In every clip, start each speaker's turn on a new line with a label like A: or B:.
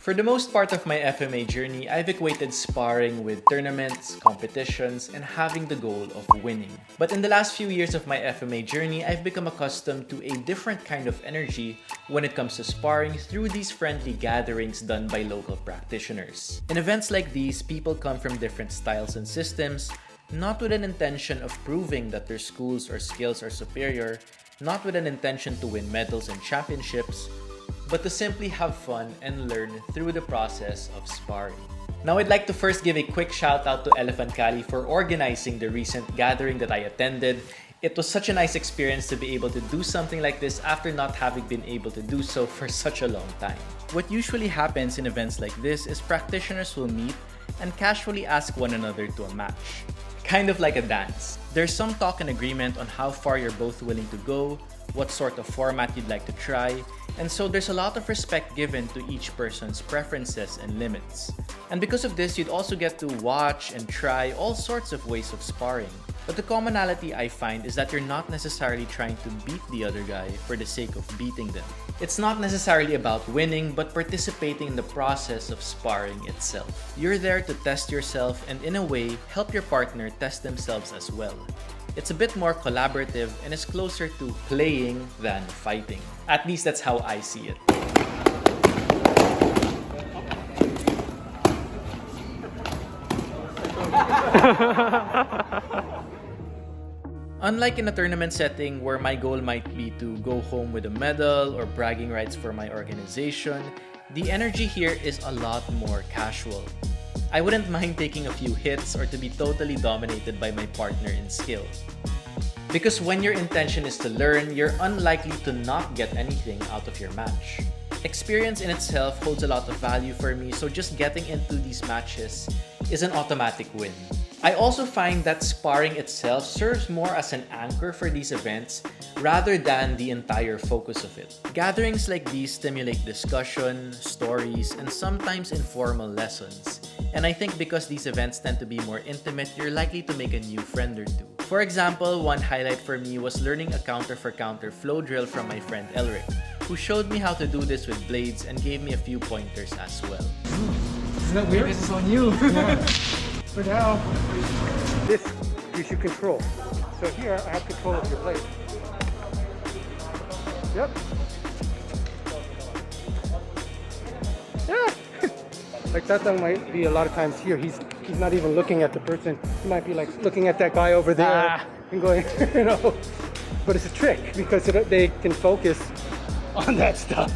A: For the most part of my FMA journey, I've equated sparring with tournaments, competitions, and having the goal of winning. But in the last few years of my FMA journey, I've become accustomed to a different kind of energy when it comes to sparring through these friendly gatherings done by local practitioners. In events like these, people come from different styles and systems, not with an intention of proving that their schools or skills are superior, not with an intention to win medals and championships, but to simply have fun and learn through the process of sparring. Now, I'd like to first give a quick shout out to Elephant Cali for organizing the recent gathering that I attended. It was such a nice experience to be able to do something like this after not having been able to do so for such a long time. What usually happens in events like this is practitioners will meet and casually ask one another to a match. Kind of like a dance. There's some talk and agreement on how far you're both willing to go, what sort of format you'd like to try, and so there's a lot of respect given to each person's preferences and limits. And because of this, you'd also get to watch and try all sorts of ways of sparring. But the commonality I find is that you're not necessarily trying to beat the other guy for the sake of beating them. It's not necessarily about winning, but participating in the process of sparring itself. You're there to test yourself and in a way, help your partner test themselves as well. It's a bit more collaborative and is closer to playing than fighting. At least that's how I see it. Unlike in a tournament setting where my goal might be to go home with a medal or bragging rights for my organization, the energy here is a lot more casual. I wouldn't mind taking a few hits or to be totally dominated by my partner in skill. Because when your intention is to learn, you're unlikely to not get anything out of your match. Experience in itself holds a lot of value for me, so just getting into these matches is an automatic win. I also find that sparring itself serves more as an anchor for these events rather than the entire focus of it. Gatherings like these stimulate discussion, stories, and sometimes informal lessons. And I think because these events tend to be more intimate, you're likely to make a new friend or two. For example, one highlight for me was learning a counter-for-counter flow drill from my friend Elric, who showed me how to do this with blades and gave me a few pointers as well.
B: Isn't that weird? This is on you. For now,
C: this gives you control. So here I have control of your blade. Yep. Yeah. Like that thing might be a lot of times here. He's not even looking at the person. He might be like looking at that guy over there and going, you know. But it's a trick because they can focus on that stuff.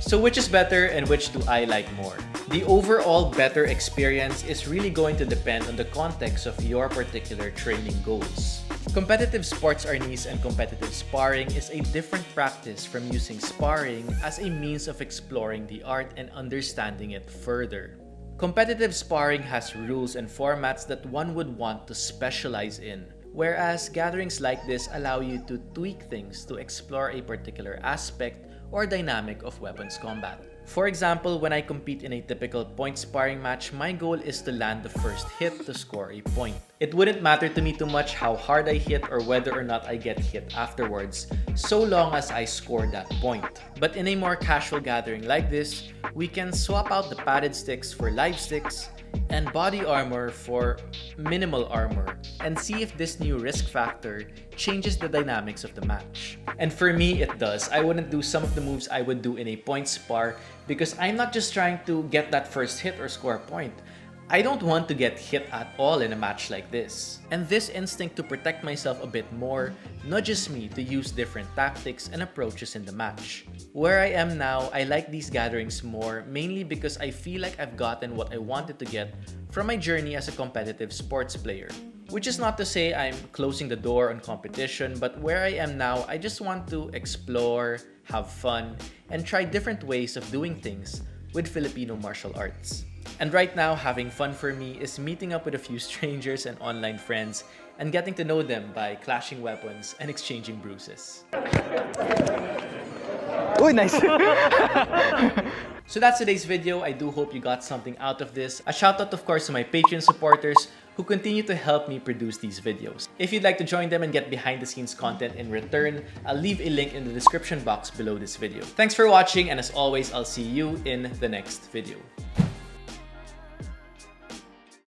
A: So which is better and which do I like more? The overall better experience is really going to depend on the context of your particular training goals. Competitive sports Arnis and competitive sparring is a different practice from using sparring as a means of exploring the art and understanding it further. Competitive sparring has rules and formats that one would want to specialize in, whereas gatherings like this allow you to tweak things to explore a particular aspect or dynamic of weapons combat. For example, when I compete in a typical point sparring match, my goal is to land the first hit to score a point. It wouldn't matter to me too much how hard I hit or whether or not I get hit afterwards, so long as I score that point. But in a more casual gathering like this, we can swap out the padded sticks for live sticks and body armor for minimal armor and see if this new risk factor changes the dynamics of the match. And for me, it does. I wouldn't do some of the moves I would do in a point spar because I'm not just trying to get that first hit or score a point. I don't want to get hit at all in a match like this. And this instinct to protect myself a bit more nudges me to use different tactics and approaches in the match. Where I am now, I like these gatherings more mainly because I feel like I've gotten what I wanted to get from my journey as a competitive sports player. Which is not to say I'm closing the door on competition, but where I am now, I just want to explore, have fun, and try different ways of doing things with Filipino martial arts. And right now, having fun for me is meeting up with a few strangers and online friends and getting to know them by clashing weapons and exchanging bruises.
B: Uy, nice.
A: So that's today's video. I do hope you got something out of this. A shout out, of course, to my Patreon supporters who continue to help me produce these videos. If you'd like to join them and get behind the scenes content in return, I'll leave a link in the description box below this video. Thanks for watching, and as always, I'll see you in the next video.